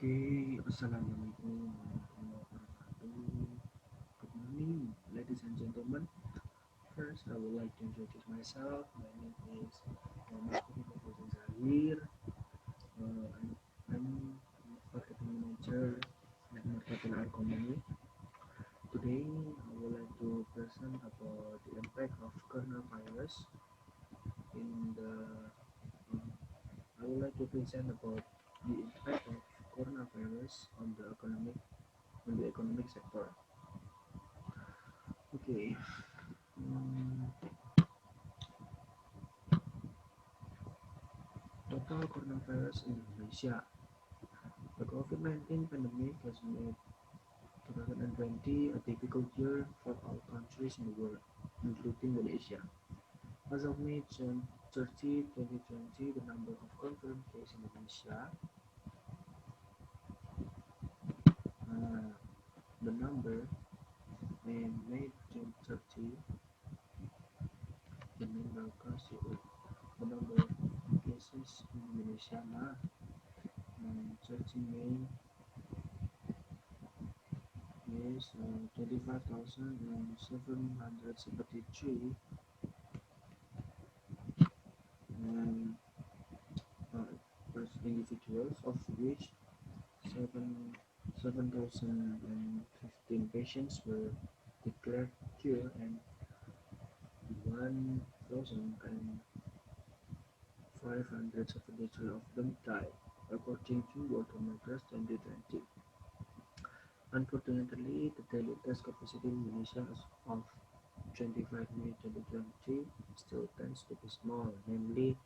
Okay, Assalamualaikum warahmatullahi wabarakatuh. Good morning, ladies and gentlemen. First, I would like to introduce myself. My name is Zahir. I'm marketing manager at Marketing our company. Today, I would like to present about the impact of coronavirus in the. I would like to present about the impact of coronavirus on the economic sector. Okay. mm, Total coronavirus in Indonesia. The COVID-19 pandemic has made 2020 a difficult year for all countries in the world, including Indonesia. As of May 30, 2020, the number of confirmed cases in Indonesia, uh, the number in May 30, the number of cases, the number of cases in Indonesia na 30 May is 25,773 and individuals, of which 7,015 patients were declared cured and 1,573 of them died, according to World Numbers 2020. Unfortunately, the daily test capacity in Indonesia as of 25 May 2020 still tends to be small, namely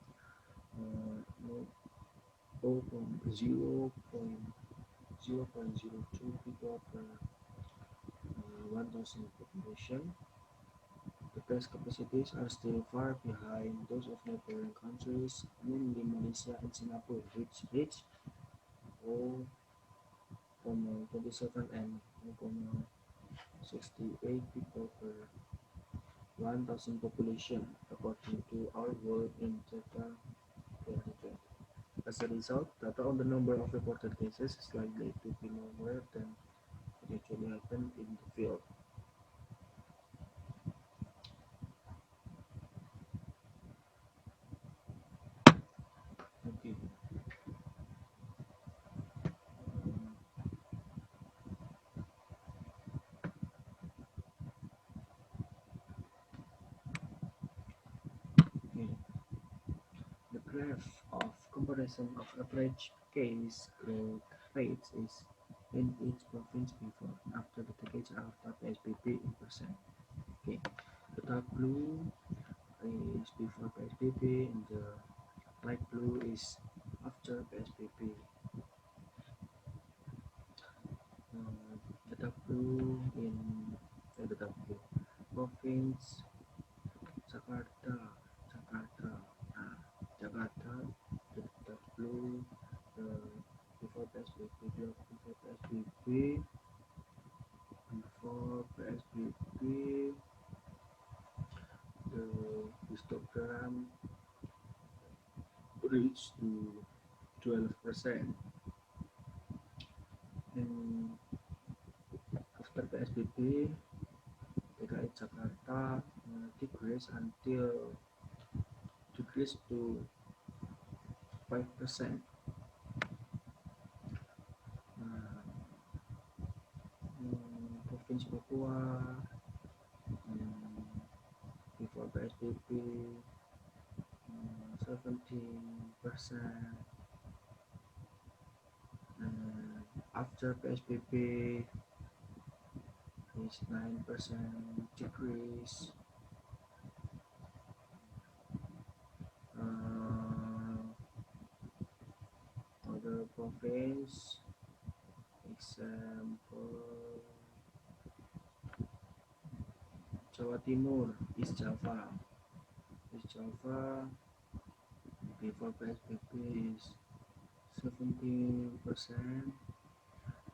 uh, 0.02 people per 1,000 population. The test capacities are still far behind those of neighboring countries, namely Malaysia and Singapore, which reach 0.27 and 0.68 people per 1,000 population, according to our world in data 2020. As a result, data on the number of reported cases is likely to be lower than what actually happened in the field. Okay. Okay. The graph of comparison of average case growth rates is in each province before and after the decades after PSBB in percent. Okay. The dark blue is before PSBB and the light blue is after PSBB. The dark blue in the dark blue province Jakarta, Jakarta, Jakarta, the dark blue, before PSBB, before PSBB, the histogram reached to 12%, and after PSBB, DKI Jakarta decreased to 5%. Uh, Provinsi Papua before PSBB 17%, and after PSBB is 9% decrease. Other province, example Jawa Timur, East Java before PSBB is 17%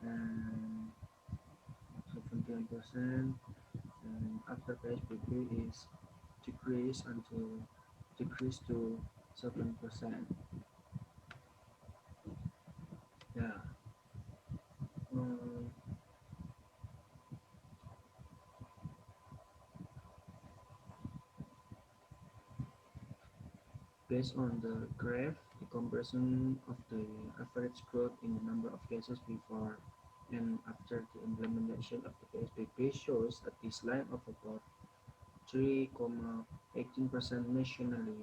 and 17%, and after PSBB is decreased to 7%. Yeah. Based on the graph, the comparison of the average growth in the number of cases before and after the implementation of the PSBB shows a decline of about 3,18% nationally.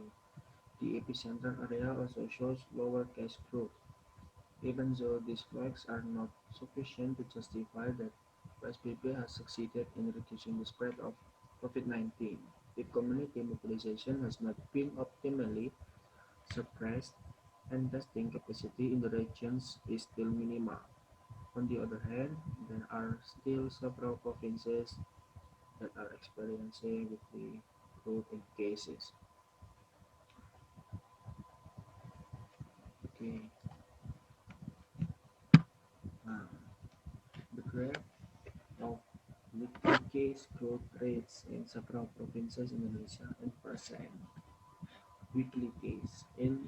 The epicenter area also shows lower case growth, even though these facts are not sufficient to justify that PSBB has succeeded in reducing the spread of COVID-19. If community mobilization has not been optimally suppressed and testing capacity in the regions is still minimal. On the other hand, there are still several provinces that are experiencing weekly growth in cases. Okay, uh, the graph of weekly case growth rates in several provinces in Indonesia in percent weekly case. In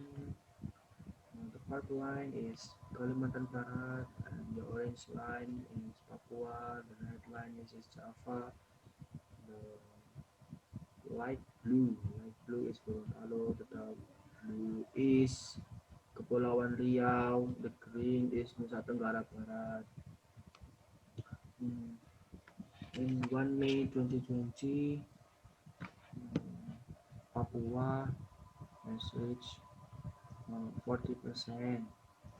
the purple line is Kalimantan Barat, and the orange line is Papua, the red line is Java, the light blue is Gorontalo, the dark blue is Kepulauan Riau, the green is Nusa Tenggara Barat. Hmm, in 1 May 2020, Papua has reached 40%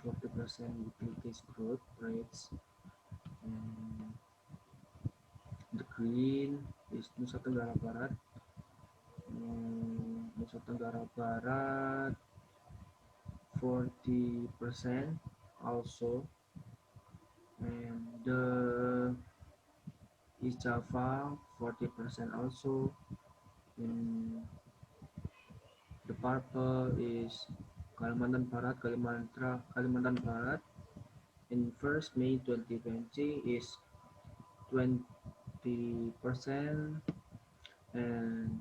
weekly case growth rates, and the green is Nusa Tenggara Barat. Nusa Tenggara Barat 40% also, and the East Java 40% also. In the purple is Kalimantan Barat. In 1st May 2020 is 20%, and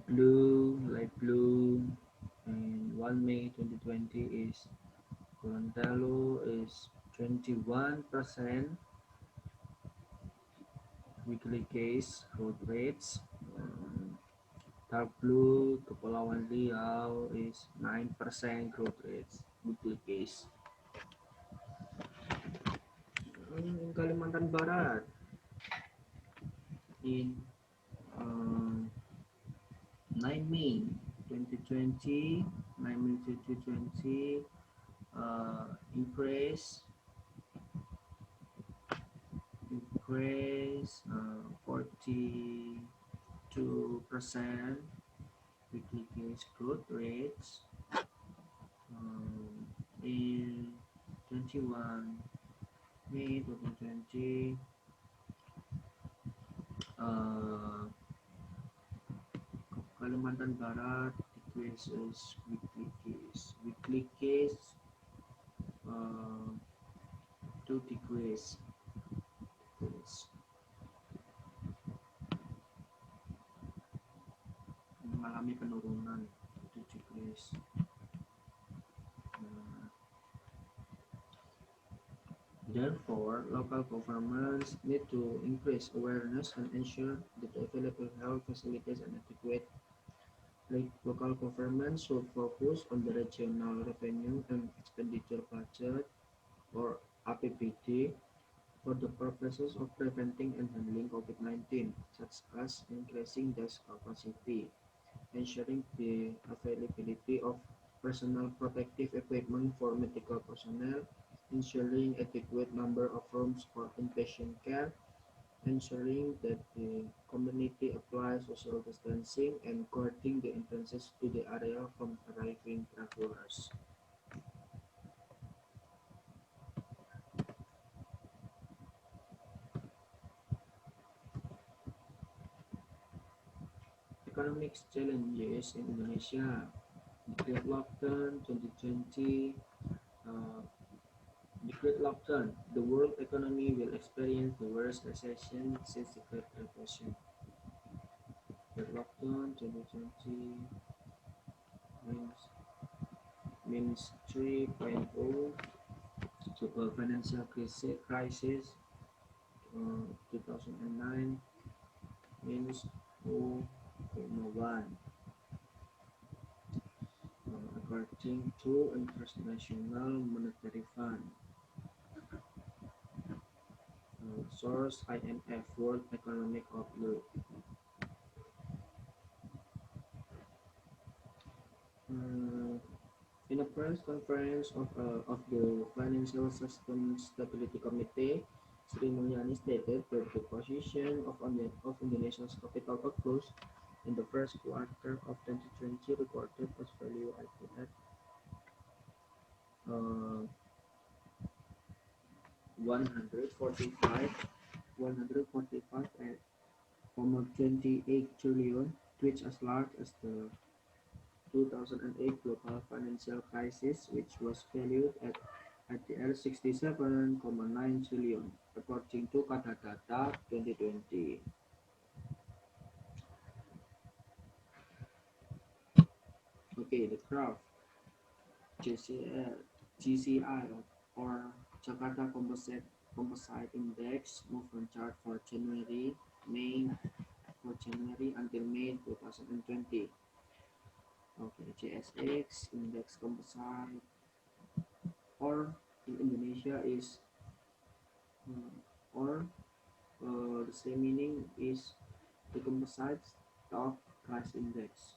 the light blue, and 1 May 2020 is Gorontalo is 21% weekly case growth rates. Dark blue, Kepulauan Riau is 9% growth rates weekly case. In Kalimantan Barat, in 9 May 2020, 9 May 2020, increase 42% weekly case growth rates. In 21 May 2020, Kalimantan Barat decreases weekly case uh, to decrease, mengalami penurunan, to decrease. Therefore, local governments need to increase awareness and ensure that available health facilities are adequate. Local governments should focus on the regional revenue and expenditure budget, or APBD, for the purposes of preventing and handling COVID-19, such as increasing desk capacity, ensuring the availability of personal protective equipment for medical personnel, ensuring adequate number of rooms for inpatient care, ensuring that the community applies social distancing, and guarding the entrances to the area from arriving travelers. Economic challenges in Indonesia. The Great Lockdown 2020. uh, The Great Lockdown. The world economy will experience the worst recession since the Great Depression. Great Lockdown 2020 means 3.0. Global financial crisis 2009 means 2.1. According to International Monetary Fund, source IMF World Economic Outlook. Uh, in a press conference of the Financial System Stability Committee, Sri Mulyani stated that the position of Indonesia's capital outflows in the first quarter of 2020 recorded as value at uh, 145 145.28 trillion, which as large as the 2008 global financial crisis, which was valued at 67.9 trillion, according to Data 2020. Okay, the graph GCI or Jakarta Composite Index movement chart for January until May 2020. Okay, JSX Index Composite or in Indonesia is or the same meaning is the composite stock price index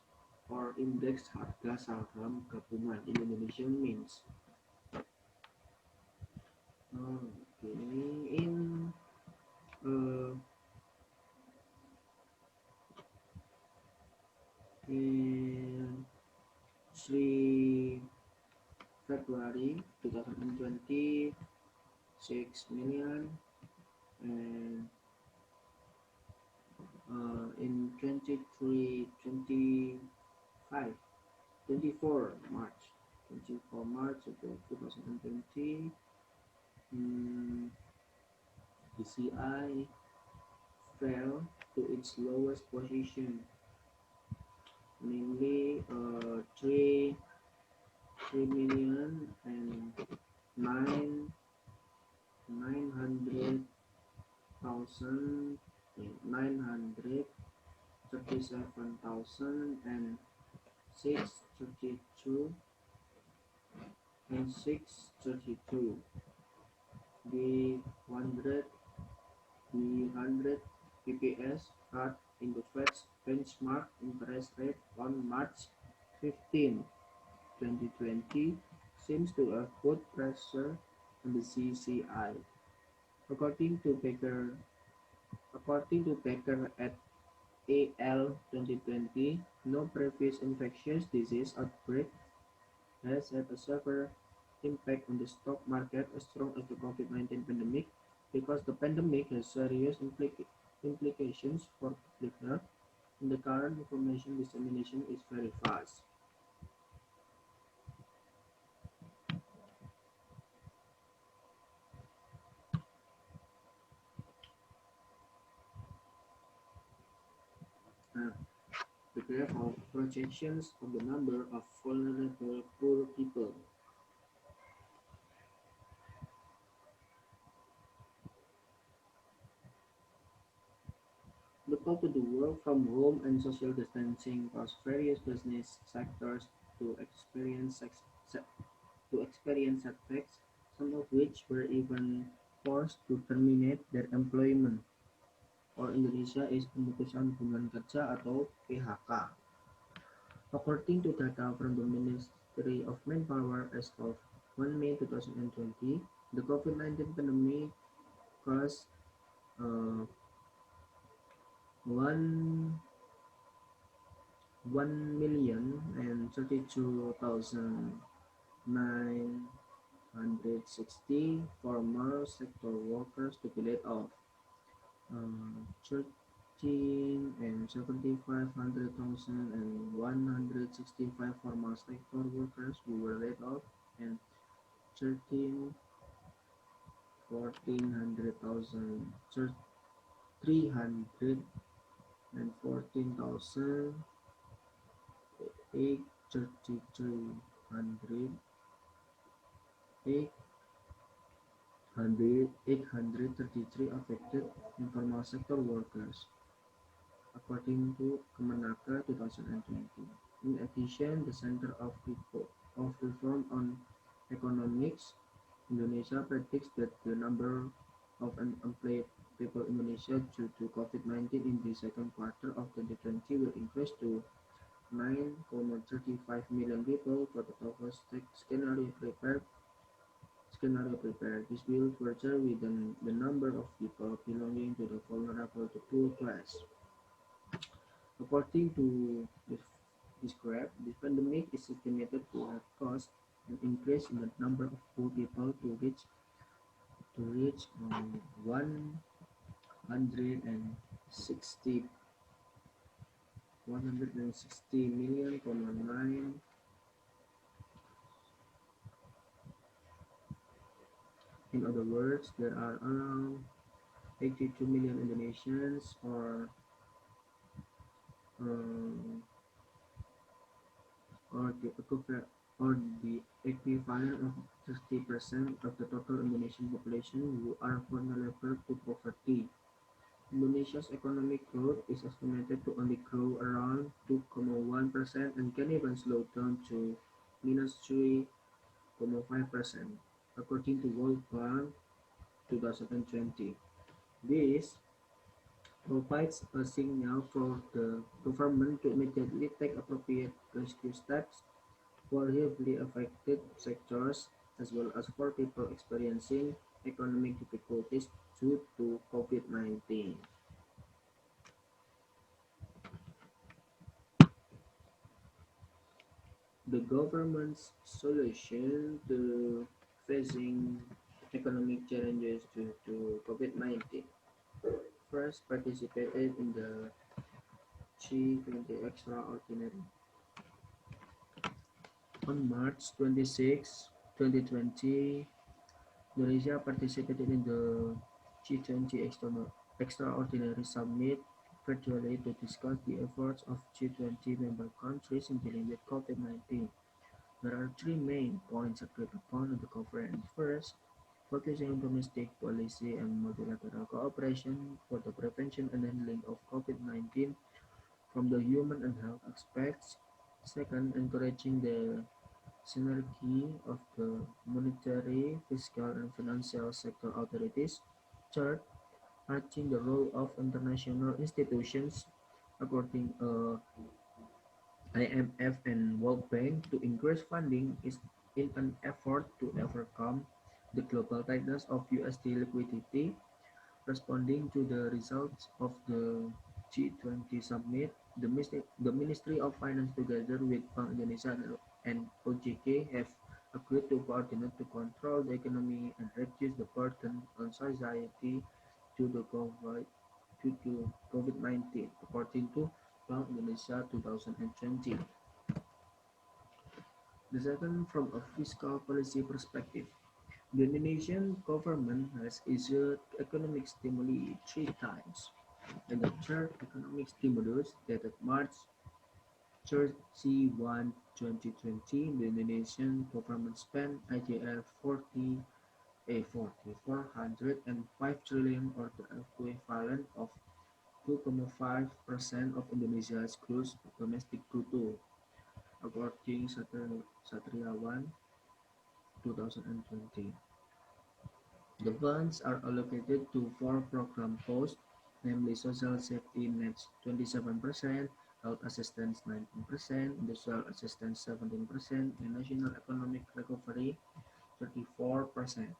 or index harga saham gabungan in Indonesian means okay, uh, in 3 February 2020 6 million and in 25 24 March 24 March of 2020 the CI fell to its lowest position, namely 3,900,000 937,632 and 632. The 100 PPS cut in the Fed's benchmark interest rate on March 15, 2020 seems to have put pressure on the CCI. According to Baker at AL 2020, no previous infectious disease outbreak has had a severe impact on the stock market as strong as the COVID-19 pandemic, because the pandemic has serious implications for public health and the current information dissemination is very fast. Uh, the graph of projections of the number of vulnerable poor people. Look to the work from home and social distancing caused various business sectors to experience setbacks, some of which were even forced to terminate their employment, or Indonesia is pemutusan hubungan kerja atau PHK. According to data from the Ministry of Manpower as of 1 May 2020, the COVID-19 pandemic caused 1 1,032,960 formal sector workers to be laid off. 13 and 165 formal sector workers who were laid off, and 13 1400,000 300 and 833 affected informal sector workers. according to Kemenaker 2020. In addition, the Center of Reform on Economics Indonesia predicts that the number of unemployed people in Indonesia due to COVID-19 in the second quarter of 2020 will increase to 9.35 million people for the toughest scenario prepared. This will further widen the number of people belonging to the vulnerable to poor class. According to this graph, the pandemic is estimated to have caused an increase in the number of poor people to reach 160 million, 9. In other words, there are around 82 million Indonesians, um, or the equivalent of 30% of the total Indonesian population who are vulnerable to poverty. Indonesia's economic growth is estimated to only grow around 2.1% and can even slow down to -3.5%, according to World Bank 2020. This provides a signal for the government to immediately take appropriate rescue steps for heavily affected sectors as well as for people experiencing economic difficulties due to COVID-19. The government's solution to facing economic challenges due to COVID-19 first participated in the G20 Extraordinary on March 26, 2020. Indonesia participated in the G20 Extraordinary Summit virtually to discuss the efforts of G20 member countries in dealing with COVID-19. There are three main points agreed upon at the conference. First, focusing on domestic policy and multilateral cooperation for the prevention and handling of COVID-19 from the human and health aspects. Second, encouraging the synergy of the monetary, fiscal, and financial sector authorities. Third, urging the role of international institutions, according IMF and World Bank, to increase funding is in an effort to overcome the global tightness of USD liquidity. Responding to the results of the G20 summit, the Ministry of Finance together with Bank Indonesia and OJK have agreed to coordinate to control the economy and reduce the burden on society due to COVID-19, according to Bank Indonesia 2020. The second, from a fiscal policy perspective, the Indonesian government has issued economic stimuli three times. In the third economic stimulus dated March 31, 2020, the Indonesian government spent IDR 405 trillion, or the equivalent of 2.5% of Indonesia's gross domestic product, according Satriawan 2020. The funds are allocated to four program posts, namely Social Safety Nets 27%, Health Assistance 19%, Industrial Assistance 17%, and National Economic Recovery 34%.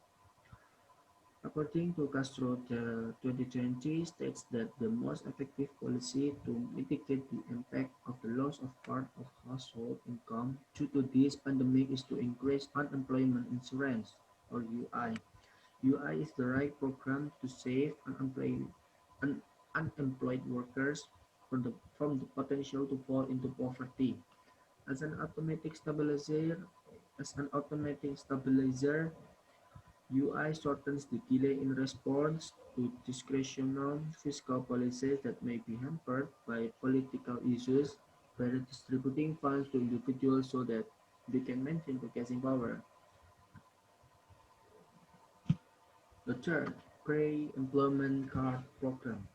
According to Castro, the 2020 states that the most effective policy to mitigate the impact of the loss of part of household income due to this pandemic is to increase unemployment insurance, or UI. UI is the right program to save unemployed workers from the potential to fall into poverty. As an automatic stabilizer, UI shortens the delay in response to discretional fiscal policies that may be hampered by political issues by redistributing funds to individuals so that they can maintain purchasing power. The third, pre-employment card program.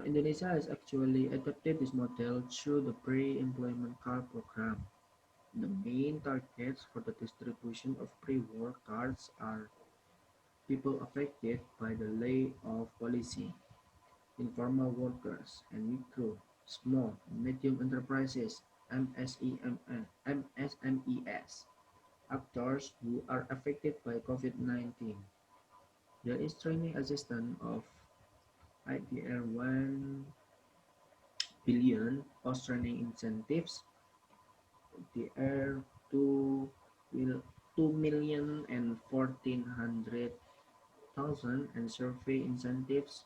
Indonesia has actually adopted this model through the pre-employment card program. The main targets for the distribution of pre-work cards are people affected by the layoff policy, informal workers, and micro, small, and medium enterprises (MSEMES), actors who are affected by COVID-19. There is training assistance of IDR 1 billion, post-training incentives IDR 2 will 2 million and 1,400,000, and survey incentives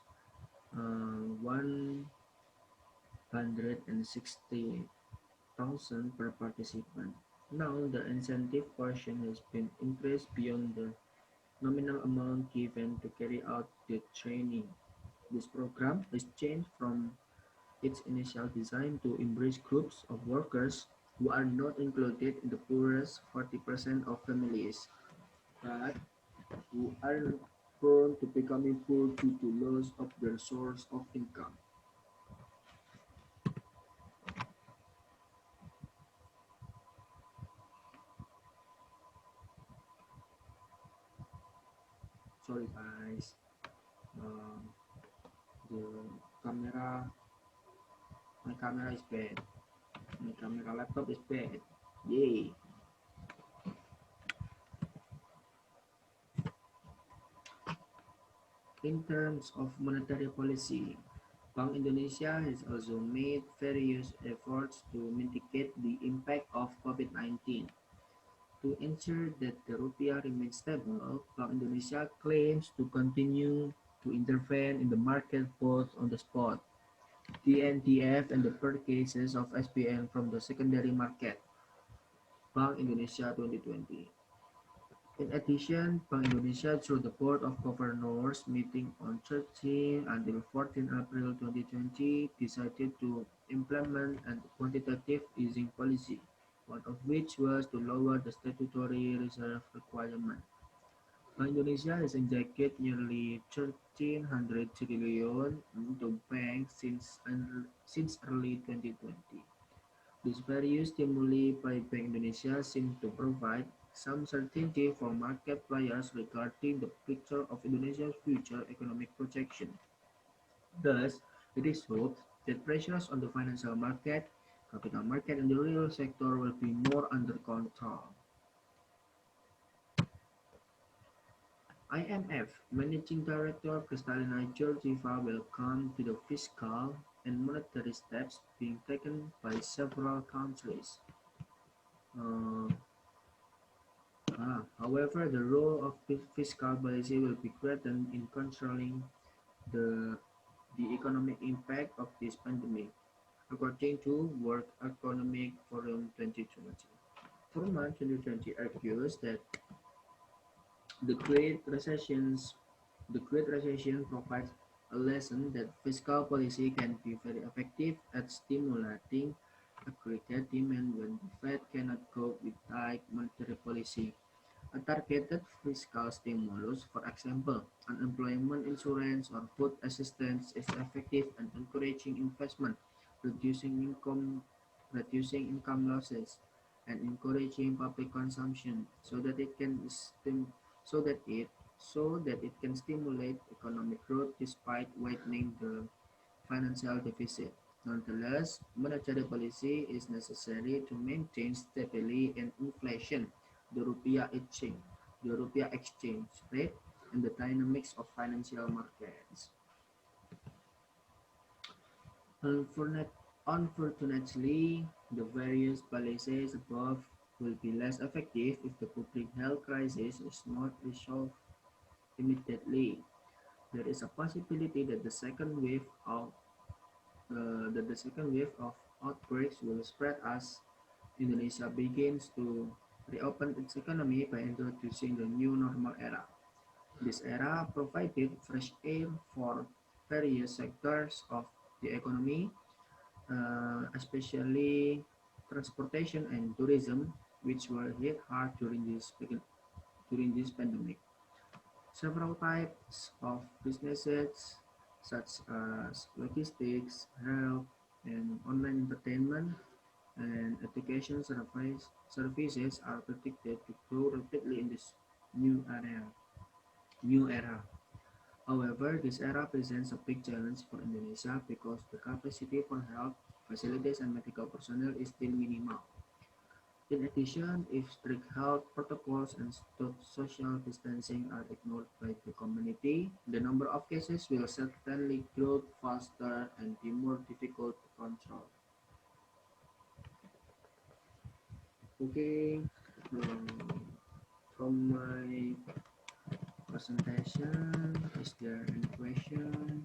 160,000 per participant. Now the incentive portion has been increased beyond the nominal amount given to carry out the training. This program has changed from its initial design to embrace groups of workers who are not included in the poorest 40% of families, but who are prone to becoming poor due to loss of their source of income. Sorry guys, um, the camera, my camera is bad. My camera laptop is bad. Yay! In terms of monetary policy, Bank Indonesia has also made various efforts to mitigate the impact of COVID-19. To ensure that the rupiah remains stable, Bank Indonesia claims to continue to intervene in the market both on the spot (TNDF) and the purchases of SPN from the secondary market (Bank Indonesia 2020). In addition, Bank Indonesia, through the Board of Governors meeting on 13 until 14 April 2020, decided to implement a quantitative easing policy, one of which was to lower the statutory reserve requirement. Bank Indonesia has injected nearly 1,300 trillion into banks since early 2020. These various stimuli by Bank Indonesia seem to provide some certainty for market players regarding the picture of Indonesia's future economic projection. Thus, it is hoped that pressures on the financial market, capital market, and the real sector will be more under control. IMF Managing Director Kristalina Georgieva welcomed to the fiscal and monetary steps being taken by several countries. Uh, However, the role of fiscal policy will be greater in controlling the, the economic impact of this pandemic, according to World Economic Forum 2020. Forum 2020 argues that the Great Recessions the Great Recession provides a lesson that fiscal policy can be very effective at stimulating aggregate demand when the Fed cannot cope with tight monetary policy. A targeted fiscal stimulus, for example, unemployment insurance or food assistance, is effective at encouraging investment, reducing income losses, and encouraging public consumption so that it can stimulate economic growth despite widening the financial deficit. Nonetheless, monetary policy is necessary to maintain stability and inflation, the rupiah exchange rate, and the dynamics of financial markets. Unfortunately, the various policies above will be less effective if the public health crisis is not resolved immediately. There is a possibility that the second wave of outbreaks will spread as Indonesia begins to reopen its economy by introducing the new normal era. This era provided fresh air for various sectors of the economy, especially transportation and tourism, which were hit hard during this pandemic. Several types of businesses, such as logistics, health, and online entertainment and education services are predicted to grow rapidly in this new area. New era. However, this era presents a big challenge for Indonesia because the capacity for health facilities and medical personnel is still minimal. In addition, if strict health protocols and social distancing are ignored by the community, the number of cases will certainly grow faster and be more difficult to control. Okay, um, from my presentation, is there any question?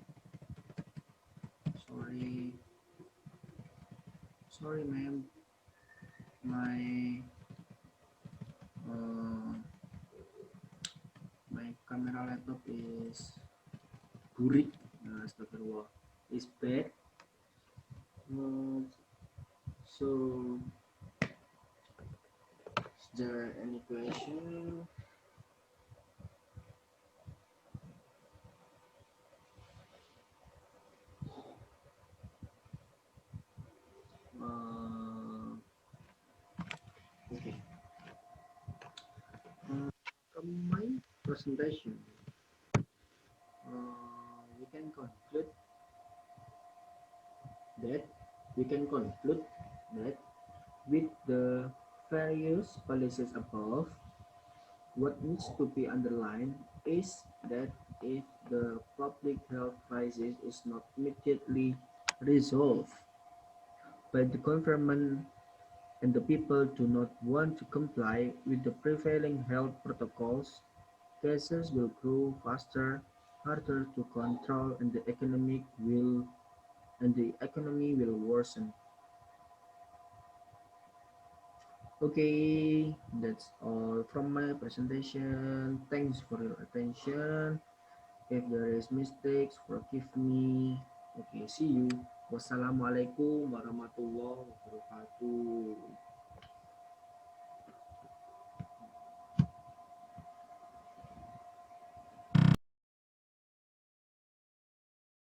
Sorry, sorry, ma'am. My uh, my camera laptop is burik. Astagfirullah. Is bad. Uh, so, is there any question? Uh, okay. Uh, from my presentation, we can conclude that we can conclude that with the various policies above, what needs to be underlined is that if the public health crisis is not immediately resolved by the government and the people do not want to comply with the prevailing health protocols, cases will grow faster, harder to control, and the economy will worsen. Okay, that's all from my presentation. Thanks for your attention. If there is mistakes, forgive me. Okay, see you. Wassalamualaikum warahmatullahi wabarakatuh.